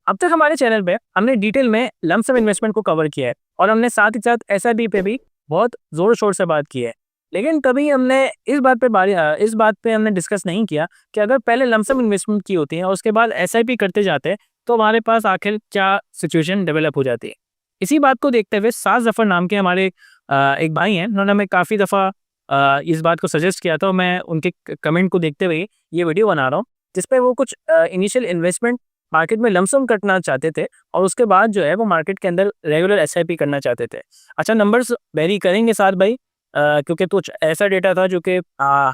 अब तक हमारे चैनल पे हमने डिटेल में लंप सम इन्वेस्टमेंट को कवर किया है और हमने साथ ही साथ एसआईपी पे भी बहुत जोर शोर से बात की है। लेकिन कभी हमने इस बात पे हमने डिस्कस नहीं किया कि अगर पहले लंप सम इन्वेस्टमेंट की होती है और उसके बाद एसआईपी करते जाते हैं तो हमारे पास आखिर क्या सिचुएशन डेवलप हो जाती है। इसी बात को देखते हुए साज जफर नाम के हमारे एक भाई हैं, उन्होंने हमें काफ़ी दफ़ा इस बात को सजेस्ट किया था और मैं उनके कमेंट को देखते हुए ये वीडियो बना रहा हूँ, जिसपे वो कुछ इनिशियल इन्वेस्टमेंट मार्केट में लमसम करना चाहते थे और उसके बाद जो है वो मार्केट के अंदर रेगुलर एसआईपी करना चाहते थे। अच्छा, नंबर्स वेरी करेंगे साथ भाई, क्योंकि कुछ ऐसा डेटा था जो कि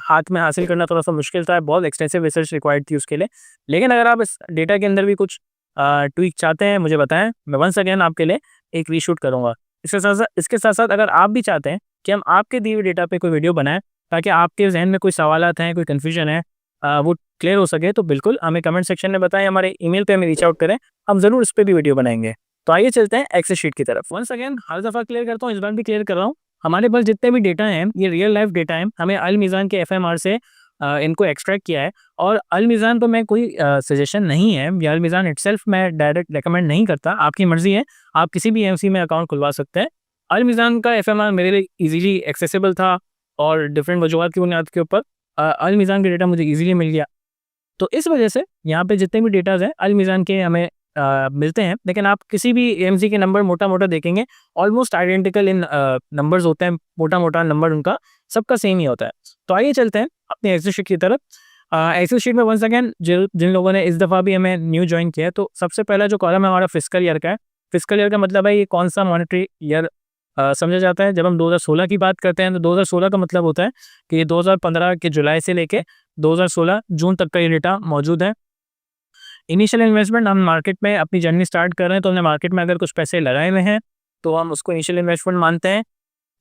हाथ में हासिल करना थोड़ा सा मुश्किल था, बहुत एक्सटेंसिव रिसर्च रिक्वायर्ड थी उसके लिए। लेकिन अगर आप इस डेटा के अंदर भी कुछ ट्वीक चाहते हैं मुझे बताएं, मैं वंस अगेन आपके लिए एक रीशूट करूँगा। इसके साथ साथ अगर आप भी चाहते हैं कि हम आपके दिए हुए डेटा पे कोई वीडियो बनाएं ताकि आपके जहन में कोई सवालात हैं, कोई कन्फ्यूजन है, वो क्लियर हो सके, तो बिल्कुल हमें कमेंट सेक्शन में बताएं, हमारे ईमेल पे हमें रीच आउट करें, हम ज़रूर इस पे भी वीडियो बनाएंगे। तो आइए चलते हैं एक्सेल शीट की तरफ। वंस अगेन हर दफ़ा क्लियर करता हूँ, इस बार भी क्लियर कर रहा हूँ। हमारे पास जितने भी डेटा हैं ये रियल लाइफ डेटा हैं, हमें अल मीज़ान के एफएमआर से इनको एक्सट्रैक्ट किया है। और अल मीज़ान तो मैं कोई सजेशन नहीं है, या अल मीज़ान इटसेल्फ मैं डायरेक्ट रिकमेंड नहीं करता, आपकी मर्ज़ी है, आप किसी भी एमसी में अकाउंट खुलवा सकते हैं। अल मीज़ान का एफएमआर मेरे लिए ईज़िली एक्सेसिबल था और डिफरेंट वजूहात की बुनियाद के ऊपर अल मीज़ान का डेटा मुझे ईज़िली मिल गया। तो इस वजह से यहाँ पे जितने भी डेटाज़ हैं अल मीज़ान के हमें मिलते हैं। लेकिन आप किसी भी एएमसी के नंबर मोटा-मोटा देखेंगे, ऑलमोस्ट आइडेंटिकल इन नंबर्स होते हैं, मोटा-मोटा नंबर उनका सबका सेम ही होता है। तो आइए चलते हैं अपने एक्सेल शीट की तरफ। एक्सेल शीट में वंस अगेन जिन लोगों ने इस दफ़ा भी हमें न्यू जॉइन किया है, तो सबसे पहला जो कॉलम है हमारा फिस्कल ईयर का है। फिस्कल ईयर का मतलब है ये कौन-सा मॉनेटरी ईयर समझा जाता है। जब हम 2016 की बात करते हैं तो 2016 का मतलब होता है कि ये 2015 के जुलाई से लेके 2016 जून तक का ये डेटा मौजूद है। इनिशियल इन्वेस्टमेंट, हम मार्केट में अपनी जर्नी स्टार्ट कर रहे हैं तो हमने मार्केट में अगर कुछ पैसे लगाए हुए हैं तो हम उसको इनिशियल इन्वेस्टमेंट मानते हैं।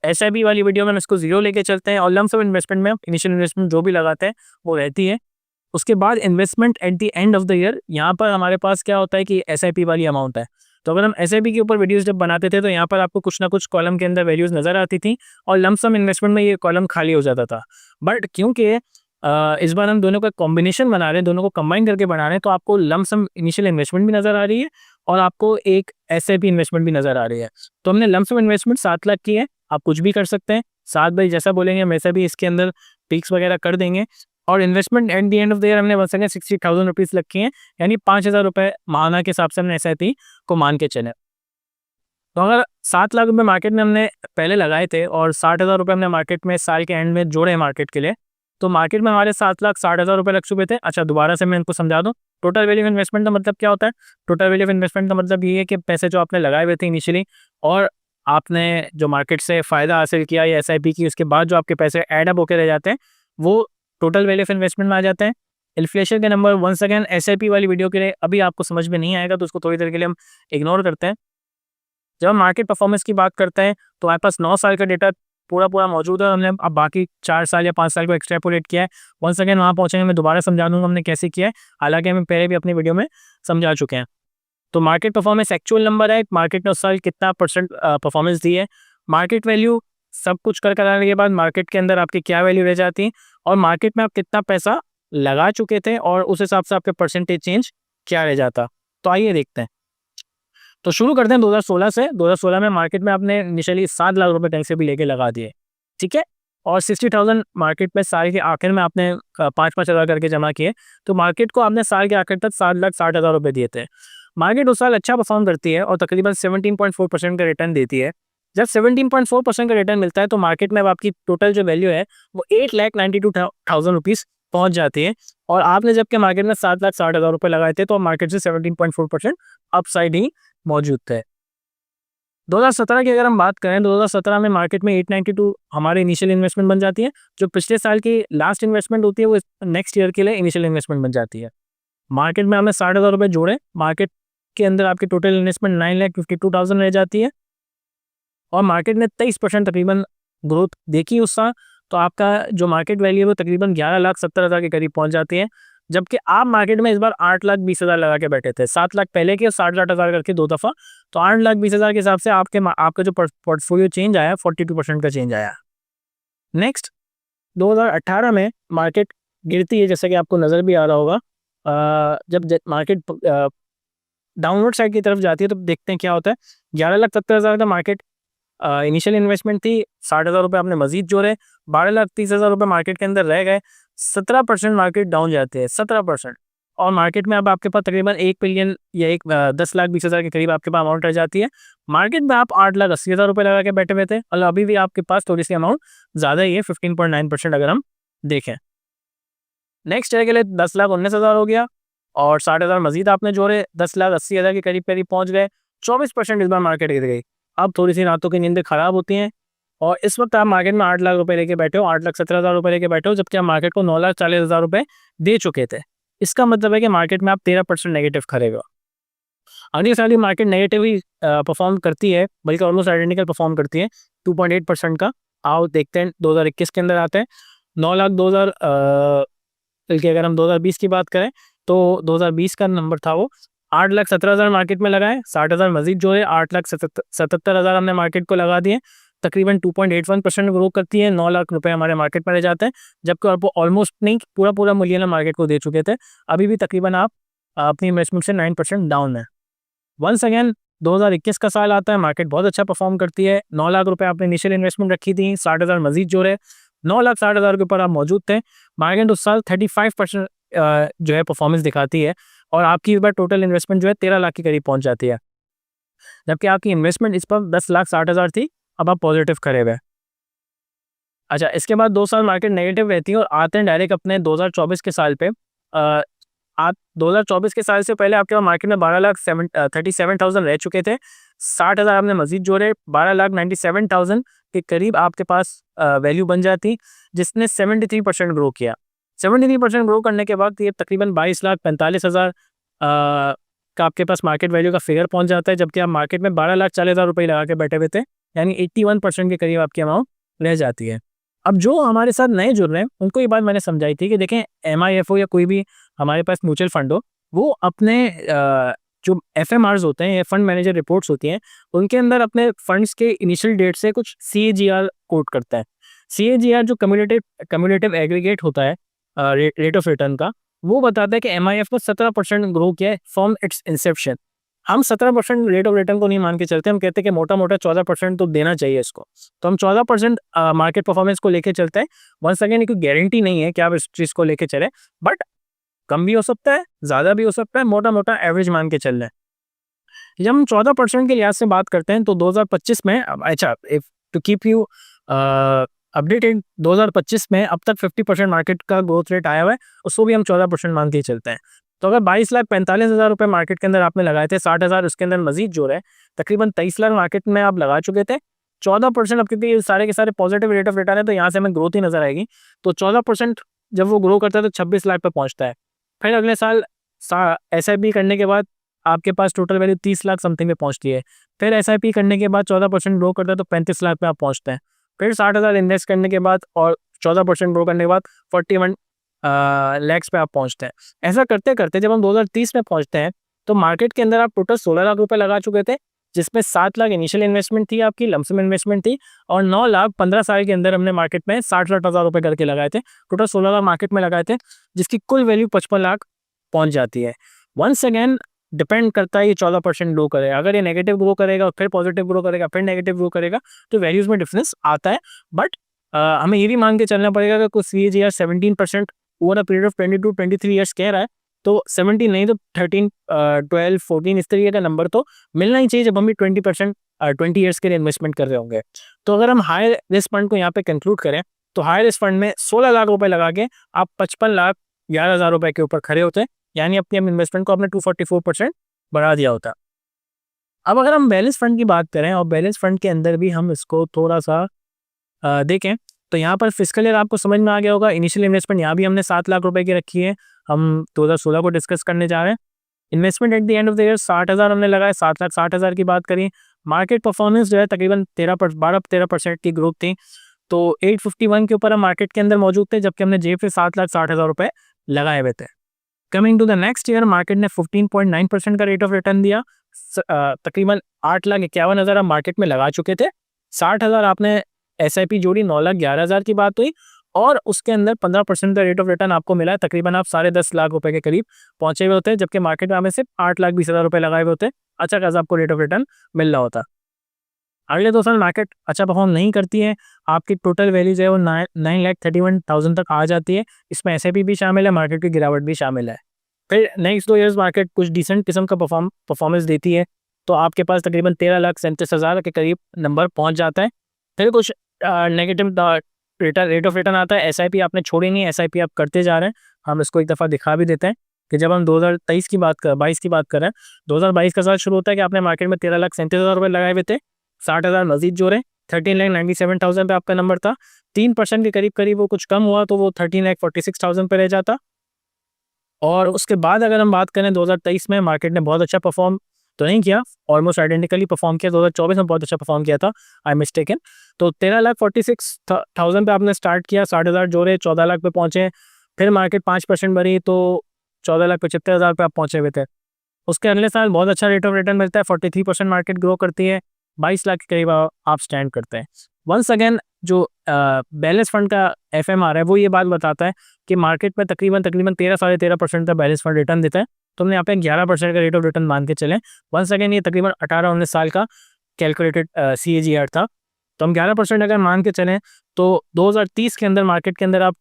एसआईपी वाली वीडियो में हम इसको जीरो लेके चलते हैं और लंप सम इन्वेस्टमेंट में इनिशियल इन्वेस्टमेंट जो भी लगाते हैं वो रहती है। उसके बाद investment at the end of the year, यहाँ पर हमारे पास क्या होता है कि एसआईपी वाली अमाउंट है। तो अगर हम एसआईपी के ऊपर वीडियोस जब बनाते थे तो यहाँ पर आपको कुछ ना कुछ कॉलम के अंदर वैल्यूज नजर आती थी और लंप सम इन्वेस्टमेंट में ये कॉलम खाली हो जाता था। बट क्योंकि इस बार हम दोनों का कॉम्बिनेशन बना रहे हैं, दोनों को कंबाइन करके बना रहे हैं, तो आपको लंप सम इनिशियल इन्वेस्टमेंट भी नजर आ रही है और आपको एक एसआईपी इन्वेस्टमेंट भी नजर आ रही है। तो हमने लंप सम इन्वेस्टमेंट 7 लाख की है, आप कुछ भी कर सकते हैं। 7 भाई जैसा बोलेंगे हम वैसा भी इसके अंदर टिक्स वगैरह कर देंगे। और investment at the end of the year हमने बस 60,000 रुपीज़ रखी हैं, यानी 5,000 रुपये माहाना के हिसाब से हमने एसआईपी को मान के चले। तो अगर 7 लाख रुपए मार्केट में हमने पहले लगाए थे और 60,000 रुपये हमने मार्केट में साल के एंड में जोड़े मार्केट के लिए, तो मार्केट में हमारे 7,60,000 रुपये लग चुके थे। अच्छा, दोबारा से मैं इनको समझा दूँ, टोटल वैल्यू ऑफ इन्वेस्टमेंट का मतलब क्या होता है? टोटल वैल्यू ऑफ इन्वेस्टमेंट का मतलब ये है कि पैसे जो आपने लगाए हुए थे इनिशियली और आपने जो मार्केट से फ़ायदा हासिल किया या एसआईपी की, उसके बाद जो आपके पैसे ऐड अप होकर रह जाते हैं वो टोटल वैल्यू ऑफ इन्वेस्टमेंट में आ जाते हैं। इन्फ्लेशन के नंबर वंस अगेन एसआईपी वाली वीडियो के लिए अभी आपको समझ में नहीं आएगा, तो उसको थोड़ी देर के लिए हम इग्नोर करते हैं। जब हम मार्केट परफॉर्मेंस की बात करते हैं तो हमारे पास 9 साल का डेटा पूरा मौजूद है। हमने अब बाकी 4 साल या 5 साल को एक्सट्रैपोलेट किया है। वंस अगेन वहाँ पहुँचेंगे, मैं दोबारा समझा दूँगा हमने कैसे किया है, हालांकि हमें पहले भी अपनी वीडियो में समझा चुके हैं। तो मार्केट परफॉर्मेंस एक्चुअल नंबर है, मार्केट ने उस साल कितना परसेंट परफॉर्मेंस दी है। मार्केट वैल्यू सब कुछ कर कराने के बाद मार्केट के अंदर आपकी क्या वैल्यू रह जाती है और मार्केट में आप कितना पैसा लगा चुके थे और उस हिसाब से आपके परसेंटेज चेंज क्या रह जाता। तो आइए देखते हैं। तो शुरू करते हैं 2016 से। 2016 में मार्केट में आपने इनिशियली 7 लाख रुपए कहीं से भी लेके लगा दिए, ठीक है, और 60,000 मार्केट में साल के आखिर में आपने 5-5 हज़ार करके जमा किए, तो मार्केट को आपने साल के आखिर तक 7,60,000 रुपए दिए थे। मार्केट उस साल अच्छा परफॉर्म करती है और तकरीबन 17.4% का रिटर्न देती है। जब 17.4% का रिटर्न मिलता है तो मार्केट में अब आपकी टोटल जो वैल्यू है वो 8,92,000 रुपीज़ पहुंच जाती है और आपने जबकि मार्केट में 7,60,000 रुपये लगाए थे तो मार्केट से 17.4% अपसाइड ही मौजूद थे। 2017 की अगर हम बात करें, 2017 में मार्केट में 892 हमारे इनिशियल इन्वेस्टमेंट बन जाती है। जो पिछले साल की लास्ट इन्वेस्टमेंट होती है वो नेक्स्ट ईयर के लिए इनिशियल इन्वेस्टमेंट बन जाती है। मार्केट में हमने 60,000 रुपये जोड़े, मार्केट के अंदर आपकी टोटल इन्वेस्टमेंट 9,52,000 रह जाती है और मार्केट ने 23% तकरीबन ग्रोथ देखी उस साल, तो आपका जो मार्केट वैल्यू है वो तकरीबन 11,70,000 के करीब पहुंच जाती है। जबकि आप मार्केट में इस बार 8,20,000 लगा के बैठे थे, 7 लाख पहले के और 60,000 करके 2 दफ़ा, तो 8,20,000 के हिसाब से आपका जो पोर्टफोलियो चेंज आया 42% का चेंज आया। नेक्स्ट 2018 में मार्केट गिरती है, जैसे कि आपको नज़र भी आ रहा होगा। जब मार्केट डाउनवर्ड साइड की तरफ जाती है तो देखते हैं क्या होता है। 11,70,000 का मार्केट इनिशियल इन्वेस्टमेंट थी, 60,000 रुपये आपने मजीद जोड़े, 12,30,000 रुपये मार्केट के अंदर रह गए, 17% मार्केट डाउन जाते हैं, 17%। और मार्केट में अब आपके पास तकरीबन 1 बिलियन या 10,20,000 के करीब आपके पास अमाउंट रह जाती है। मार्केट में आप 8,80,000 रुपये लगा के बैठे हुए थे और अभी भी आपके पास थोड़ी सी अमाउंट ज़्यादा ही है, 15.9% अगर हम देखें। नेक्स्ट ईयर के लिए 10,19,000 हो गया और 60,000 मजीद आपने जोड़े, 10,80,000 के करीब करीब पहुंच गए। 24% इस बार मार्केट गिर गई। अब थोड़ी सी रातों की नींदें खराब होती हैं और इस वक्त आप मार्केट में 8 लाख रुपए लेके बैठे हो, 8,17,000 रुपये लेके बैठे हो, जबकि आप मार्केट को 9,40,000 रुपये दे चुके थे। इसका मतलब है कि मार्केट में आप 13% नेगेटिव खड़े हो। अगली साल मार्केट नेगेटिव ही परफॉर्म करती है, बल्कि ऑलमोस्ट आइडेंटिकल परफॉर्म करती है, 2.8% का। आओ देखते हैं 2021 के अंदर आते हैं। 9,02,000 बल्कि अगर हम 2020 की बात करें तो 2020 का नंबर था वो 8,17,000 मार्केट में लगाए, 60,000 मजीद जोड़े, 8,77,000 हमने मार्केट को लगा दिए। तकरीबन 2.81% ग्रो करती है, 9 लाख रुपए हमारे मार्केट में रह जाते हैं, जबकि आप ऑलमोस्ट नहीं पूरा मिलियन मार्केट को दे चुके थे। अभी भी तकरीबन आप अपनी इन्वेस्टमेंट से 9% डाउन है। वंस अगेन 2021 का साल आता है, मार्केट बहुत अच्छा परफॉर्म करती है। 9 लाख रुपए आपने इनिशियल इन्वेस्टमेंट रखी थी, 60,000 मजीद जोड़े, 9,60,000 के ऊपर आप मौजूद थे। मार्केट उस साल 35% जो है परफॉर्मेंस दिखाती है और आपकी इस बार टोटल इन्वेस्टमेंट जो है 13 लाख के करीब पहुंच जाती है, जबकि आपकी इन्वेस्टमेंट इस पर 10,60,000 थी, अब आप पॉजिटिव खड़े हुए। अच्छा, इसके बाद 2 साल मार्केट नेगेटिव रहती है और आते हैं डायरेक्ट अपने 2024 के साल पे। आप 2024 के साल से पहले आपके पास मार्केट में 12,37,000 रह चुके थे, 60,000 आपने मजीद जोड़े, 12,97,000 के करीब आपके पास वैल्यू बन जाती, जिसने 73% ग्रो किया। 73% ग्रो करने के बाद ये तकरीबन 22,45,000 का आपके पास मार्केट वैल्यू का फिगर पहुंच जाता है, जबकि आप मार्केट में 12,40,000 रुपये लगा के बैठे हुए थे, यानी 81% के करीब आपकी अमाउंट रह जाती है। अब जो हमारे साथ नए जुड़ रहे हैं उनको ये बात मैंने समझाई थी कि देखें, MIF हो या कोई भी हमारे पास म्यूचुअल फंड हो, वो अपने जो FMRs होते हैं या फंड मैनेजर रिपोर्ट्स होती हैं, उनके अंदर अपने फंड्स के इनिशियल डेट से कुछ CAGR कोट करता है। CAGR जो कम्युलेटिव एग्रीगेट होता है रेट ऑफ रिटर्न का, वो बताता है कि MIF को 17% ग्रो किया है फ्रॉम इट्स इंसेप्शन। हम 17% रेट ऑफ रिटर्न को नहीं मान के चलते, हम कहते हैं कि मोटा मोटा 14% तो देना चाहिए इसको, तो हम 14% मार्केट परफॉर्मेंस को लेके चलते हैं। वंस अगेन कोई गारंटी नहीं है कि आप इस चीज़ को लेके चले, बट कम भी हो सकता है, ज़्यादा भी हो सकता है, मोटा मोटा एवरेज मान के चल रहे हैं। जब हम 14% के लिहाज से बात करते हैं तो 2025 में, अच्छा टू कीप यू अपडेटेड, 2025 में अब तक 50% मार्केट का ग्रोथ रेट आया हुआ है, उसको भी हम 14% मान के चलते हैं। तो अगर 22,45,000 रुपये मार्केट के अंदर आपने लगाए थे, 60,000 उसके अंदर मजीद जोड़े, तकरीबन 23 लाख मार्केट में आप लगा चुके थे। 14% अब क्योंकि सारे के सारे पॉजिटिव रेट ऑफ रिटर्न है तो यहाँ से हमें ग्रोथ ही नजर आएगी, तो 14% जब वो ग्रो करता है तो 26 लाख पे पहुँचता है। फिर अगले साल SIP करने के बाद आपके पास टोटल वैल्यू 30 लाख समथिंग पे पहुँचती है। फिर SIP करने के बाद 14% ग्रो करता है तो 35 लाख पे आप पहुँचते हैं। फिर 60,000 इन्वेस्ट करने के बाद और 14% ग्रो करने के बाद 41 लैक्स पे आप पहुंचते हैं। ऐसा करते करते जब हम 2030 में पहुंचते हैं तो मार्केट के अंदर आप टोटल 16 लाख रुपए लगा चुके थे, जिसमें 7 लाख इनिशियल इन्वेस्टमेंट थी, आपकी लमसम इन्वेस्टमेंट थी, और 9 लाख 15 साल के अंदर हमने मार्केट में 60,000 रुपए करके लगाए थे। टोटल 16 लाख मार्केट में लगाए थे, जिसकी कुल वैल्यू 55 लाख पहुंच जाती है। वंस अगेन डिपेंड करता है ये 14% ग्रो करेगा, अगर ये नेगेटिव ग्रो करेगा फिर पॉजिटिव ग्रो करेगा फिर नेगेटिव ग्रो करेगा तो वैल्यूज में डिफरेंस आता है। बट हमें ये भी मान के चलना पड़ेगा कि कुछ CAGR 17% over a period of 22-23 years कह रहा है, तो 17 नहीं तो 13, 12, 14 इस तरीके का नंबर तो मिलना ही चाहिए जब हम भी 20% 20 ईयर्स के लिए इन्वेस्टमेंट कर रहे होंगे। तो अगर हम हायर रिस्क फंड को यहाँ पे कंक्लूड करें तो हायर रिस्क फंड में 16 लाख रुपए लगा के आप 55,11,000 रुपए के ऊपर खड़े होते हैं, यानी अपनी इन्वेस्टमेंट को आपने 244% बढ़ा दिया होता। अब अगर हम बैलेंस फंड की बात करें और बैलेंस फंड के अंदर भी हम इसको थोड़ा सा देखें तो यहाँ पर फिस्कल ईयर आपको समझ में आ गया होगा। इनिशियल इन्वेस्टमेंट यहाँ भी हमने 7 लाख रुपए की रखी है, हम 2016 को डिस्कस करने जा रहे हैं। Investment at the end of the year 60,000 हमने लगाए, 7,60,000 की बात करी। मार्केट परफॉर्मेंस जो है तकरीबन 12% की ग्रोथ थी, तो 851 के ऊपर हम मार्केट के अंदर मौजूद थे, जबकि हमने जेब से 7,60,000 रुपए लगाए हुए थे। Coming to the next year market ने 15.9% का रेट ऑफ रिटर्न दिया, तकरीबन 8,51,000 आप मार्केट में लगा चुके थे, 60,000 आपने SIP जोड़ी, 9,11,000 की बात हुई, और उसके अंदर 15% का रेट ऑफ रिटर्न आपको मिला है। तकरीबन आप 10.5 लाख रुपए के करीब पहुंचे हुए होते हैं, जबकि मार्केट में हमें सिर्फ 8,20,000 रुपए लगाए हुए होते हैं। अच्छा खासा आपको रेट ऑफ रिटर्न मिल रहा होता। अगले 2 साल मार्केट अच्छा परफॉर्म नहीं करती है, आपकी टोटल वैल्यू जो है वो 9,31,000 तक आ जाती है। इसमें एसआईपी भी शामिल है, मार्केट की गिरावट भी शामिल है। फिर नेक्स्ट 2 ईयर्स मार्केट कुछ डिसेंट किस्म का परफॉर्मेंस देती है, तो आपके पास तकरीबन 13,37,000 के करीब नंबर पहुंच जाता है। फिर कुछ नेगेटिव रेट ऑफ रिटर्न आता है। एसआईपी आपने छोड़ी नहीं है, एसआईपी आप करते जा रहे हैं। हम इसको एक दफ़ा दिखा भी देते हैं कि जब हम 2023 की बात कर 22 की बात कर रहे हैं, 2022 का साल शुरू होता है कि आपने मार्केट में 13,37,000 रुपये लगाए हुए थे, 60,000 मजीद जोड़े, 13,97,000 पे आपका नंबर था। 3% के करीब करीब वो कुछ कम हुआ तो वो 13,46,000 पे रह जाता। और उसके बाद अगर हम बात करें 2023 में मार्केट ने बहुत अच्छा परफॉर्म तो नहीं किया, ऑलमोस्ट आइडेंटिकली परफॉर्म किया। 2024 में बहुत अच्छा परफॉर्म किया था, आई मिस्टेकन। तो 13,46,000 पे आपने स्टार्ट किया, 60,000 जोड़े, 14 लाख पे पहुंचे। फिर मार्केट 5% बढ़ी तो 14,75,000 पे आप पहुंचे हुए थे। उसके अगले साल बहुत अच्छा रेट ऑफ रिटर्न मिलता है, 43% मार्केट ग्रो करती है, 22 लाख के करीब आप स्टैंड करते हैं। वंस अगेन जो बैलेंस फंड का एफएमआर है वो ये बात बताता है कि मार्केट में तकरीबन 13-13.5% का बैलेंस फंड रिटर्न देता है। तो हमने यहाँ पे 11% का रेट ऑफ रिटर्न मान के चलें। वंस अगेन ये तकरीबन 18-19 साल का कैलकुलेटेड CAGR था। तो हम 11% अगर मान के चलें तो 2030 के अंदर मार्केट के अंदर आप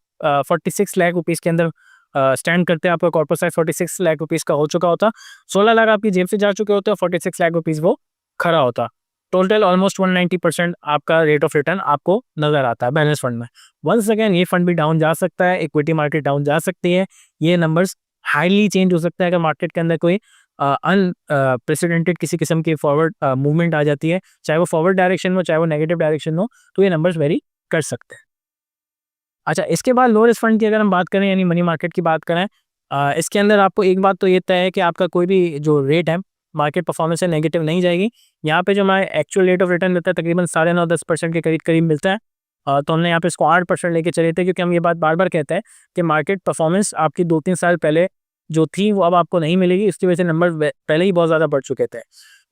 46 लाख रुपीज़ के अंदर स्टैंड करते हैं। आपका कॉर्पोरेट साइज 46 लाख रुपीज़ का हो चुका होता, 16 लाख आपकी जेब से जा चुके होते और 46 लाख रुपीज़ वो खड़ा होता। टोटल ऑलमोस्ट 190% आपका रेट ऑफ रिटर्न आपको नजर आता है बैलेंस फंड में। वंस अगेन ये फंड भी डाउन जा सकता है, इक्विटी मार्केट डाउन जा सकती है, ये नंबर्स हाईली चेंज हो सकता है अगर मार्केट के अंदर कोई अनप्रेसिडेंटेड किसी किस्म की फॉरवर्ड मूवमेंट आ जाती है, चाहे वो फॉरवर्ड डायरेक्शन में, चाहे वो नेगेटिव डायरेक्शन हो, तो ये नंबर्स वेरी कर सकते हैं। अच्छा, इसके बाद लो रिस्क फंड की अगर हम बात करें यानी मनी मार्केट की बात करें, इसके अंदर आपको एक बात तो ये तय है कि आपका कोई भी जो रेट है मार्केट परफॉर्मेंस से नेगेटिव नहीं जाएगी। यहाँ पे जो हमारा एक्चुअल रेट ऑफ रिटर्न मिलता है तकरीबन 9.5-10% के करीब करीब मिलता है। तो हमने यहाँ पे इसको 8% लेके चले थे, क्योंकि हम ये बात बार बार कहते हैं कि मार्केट परफॉर्मेंस आपकी 2-3 साल पहले जो थी वो अब आपको नहीं मिलेगी। इसकी वजह से नंबर पहले ही बहुत ज़्यादा बढ़ चुके थे।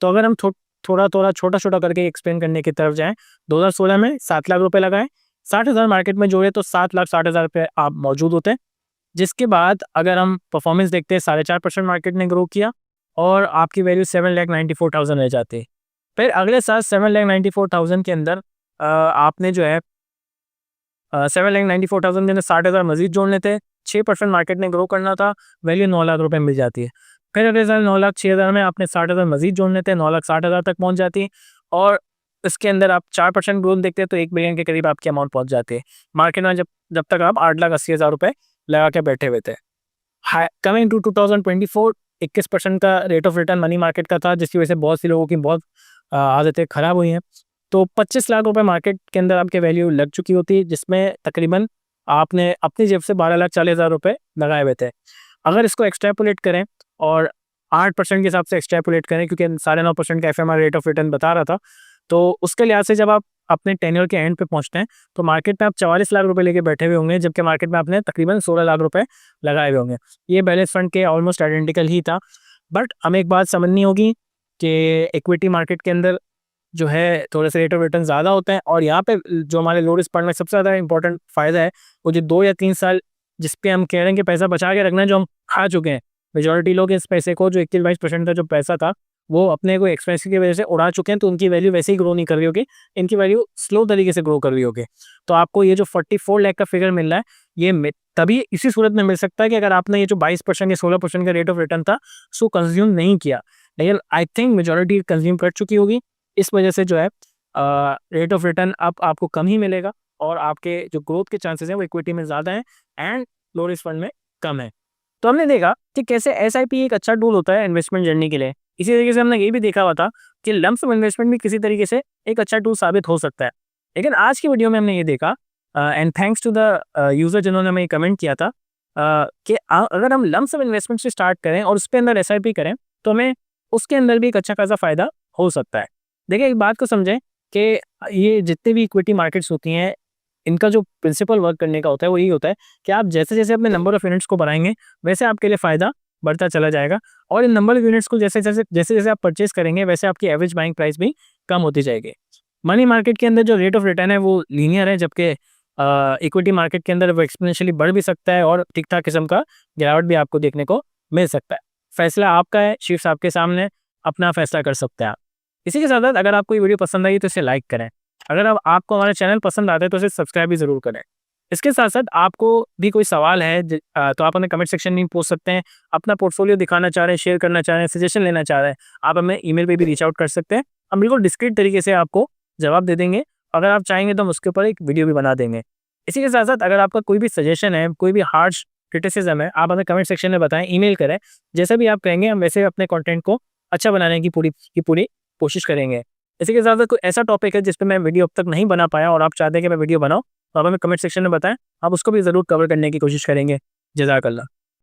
तो अगर हम थोड़ा थोड़ा छोटा छोटा करके एक्सप्लेन करने की तरफ जाएँ, 2016 में 7 लाख रुपये लगाए, 60,000 मार्केट में जोड़े तो 7,60,000 रुपये आप मौजूद होते हैं। जिसके बाद अगर हम परफॉर्मेंस देखते हैं, 4.5% मार्केट ने ग्रो किया और आपकी वैल्यू 7,94,000 रह जाती है। फिर अगले साल 7,94,000 के अंदर आपने जो है 7,94,000 के अंदर 60,000 मजीद जोड़ने थे, 6% मार्केट ने ग्रो करना था, वैल्यू 9 लाख रुपए मिल जाती है। फिर अगले साल 9,06,000 में आपने 60,000 मजीद जोड़ने थे, 9,60,000 तक पहुंच जाती है। और इसके अंदर आप 4% ग्रोथ देखते हैं तो 1 बिलियन के करीब आपकी अमाउंट पहुंच जाती है मार्केट में, जब जब तक आप 8,80,000 रुपये लगा के बैठे हुए थे। कमिंग टू 2024, 21% का rate of return money market का था, जिसकी वजह से बहुत सी लोगों की बहुत आदतें खराब हुई हैं। तो 25 लाख रुपए मार्केट के अंदर आपके वैल्यू लग चुकी होती है, जिसमें तकरीबन आपने अपनी जेब से 12,40,000 रुपये लगाए हुए थे। अगर इसको एक्सट्रैपोलेट करें और 8% के हिसाब से एक्सट्रैपोलेट करें, क्योंकि 9.5% का एफएमआर रेट ऑफ रिटर्न बता रहा था, तो उसके लिहाज से जब आप अपने टेन्योर के एंड पे पहुंचते हैं तो मार्केट में आप 44 लाख रुपए लेके बैठे हुए होंगे, जबकि मार्केट में आपने तकरीबन 16 लाख रुपए लगाए हुए होंगे। ये बैलेंस फंड के ऑलमोस्ट आइडेंटिकल ही था। बट हमें एक बात समझनी होगी कि इक्विटी मार्केट के अंदर जो है थोड़े से रेट ऑफ रिटर्न ज़्यादा होते हैं, और यहाँ पे जो हमारे लो रिस्क फंड में सबसे ज़्यादा इंपॉर्टेंट फ़ायदा है वो जो 2 या 3 साल जिस पे हम कह रहे हैं कि पैसा बचा के रखना है, जो हम खा चुके हैं। मेजॉरिटी लोग इस पैसे को, जो 21-22% का जो पैसा था, वो अपने को एक्सपेंस की वजह से उड़ा चुके हैं, तो उनकी वैल्यू वैसे ही ग्रो नहीं कर रही होगी, इनकी वैल्यू स्लो तरीके से ग्रो कर रही होगी। तो आपको ये जो 44 लाख का फिगर मिल रहा है, ये तभी इसी सूरत में मिल सकता है कि अगर आपने ये जो 22% या 16% का रेट ऑफ रिटर्न था उसको कंज्यूम नहीं किया। लेकिन आई थिंक मेजॉरिटी कंज्यूम कर चुकी होगी, इस वजह से जो है रेट ऑफ रिटर्न अब आपको कम ही मिलेगा और आपके जो ग्रोथ के चांसेस हैं वो इक्विटी में ज़्यादा हैं एंड लो रिस्क फंड में कम है। तो हमने देखा कि कैसे एसआईपी एक अच्छा टूल होता है इन्वेस्टमेंट जर्नी के लिए। इसी तरीके से हमने ये भी देखा हुआ था कि लंप सम इन्वेस्टमेंट भी किसी तरीके से एक अच्छा टूल साबित हो सकता है। लेकिन आज की वीडियो में हमने ये देखा, and thanks to the user जिन्होंने हमें कमेंट किया था, कि अगर हम लंप सम इन्वेस्टमेंट से स्टार्ट करें और उसके अंदर एसआईपी करें तो हमें उसके अंदर भी एक अच्छा खासा फ़ायदा हो सकता है। देखिए, एक बात को समझें कि ये जितने भी इक्विटी मार्केट्स होती हैं, इनका जो प्रिंसिपल वर्क करने का होता है वो यही होता है कि आप जैसे जैसे अपने नंबर ऑफ यूनिट्स को बढ़ाएंगे वैसे आपके लिए फ़ायदा बढ़ता चला जाएगा, और इन नंबर ऑफ यूनिट्स को जैसे जैसे जैसे जैसे आप परचेस करेंगे वैसे आपकी एवरेज बाइंग प्राइस भी कम होती जाएगी। मनी मार्केट के अंदर जो रेट ऑफ रिटर्न है वो लीनियर है, जबकि इक्विटी मार्केट के अंदर वो एक्सपोनेंशियली बढ़ भी सकता है और ठीक-ठाक किस्म का गिरावट भी आपको देखने को मिल सकता है। फैसला आपका है, शीर्ष आपके सामने, अपना फैसला कर सकते हैं आप। इसी के साथ-साथ अगर आपको ये वीडियो पसंद आई तो इसे लाइक करें। अगर अब आपको हमारा चैनल पसंद आता है तो इसे सब्सक्राइब भी ज़रूर करें। इसके साथ-साथ आपको भी कोई सवाल है तो आप हमें कमेंट सेक्शन में पूछ सकते हैं। अपना पोर्टफोलियो दिखाना चाह रहे हैं, शेयर करना चाह रहे हैं, सजेशन लेना चाह रहे हैं, आप हमें ईमेल पे भी रीच आउट कर सकते हैं। हम बिल्कुल डिस्क्रीट तरीके से आपको जवाब दे देंगे। अगर आप चाहेंगे तो हम उसके ऊपर एक वीडियो भी बना देंगे। इसी के साथ-साथ अगर आपका कोई भी सजेशन है, कोई भी हार्श क्रिटिसिज़्म है, आप हमें कमेंट सेक्शन में बताएँ, ईमेल करें। जैसा भी आप कहेंगे हम वैसे अपने कंटेंट को अच्छा बनाने की पूरी कोशिश करेंगे। इसी के साथ-साथ कोई ऐसा टॉपिक है जिस पे मैं वीडियो अब तक नहीं बना पाया और आप चाहते हैं कि मैं वीडियो बनाऊँ, तो आप हमें कमेंट सेक्शन में बताएँ। हम उसको भी ज़रूर कवर करने की कोशिश करेंगे। जज़ाकल्लाह।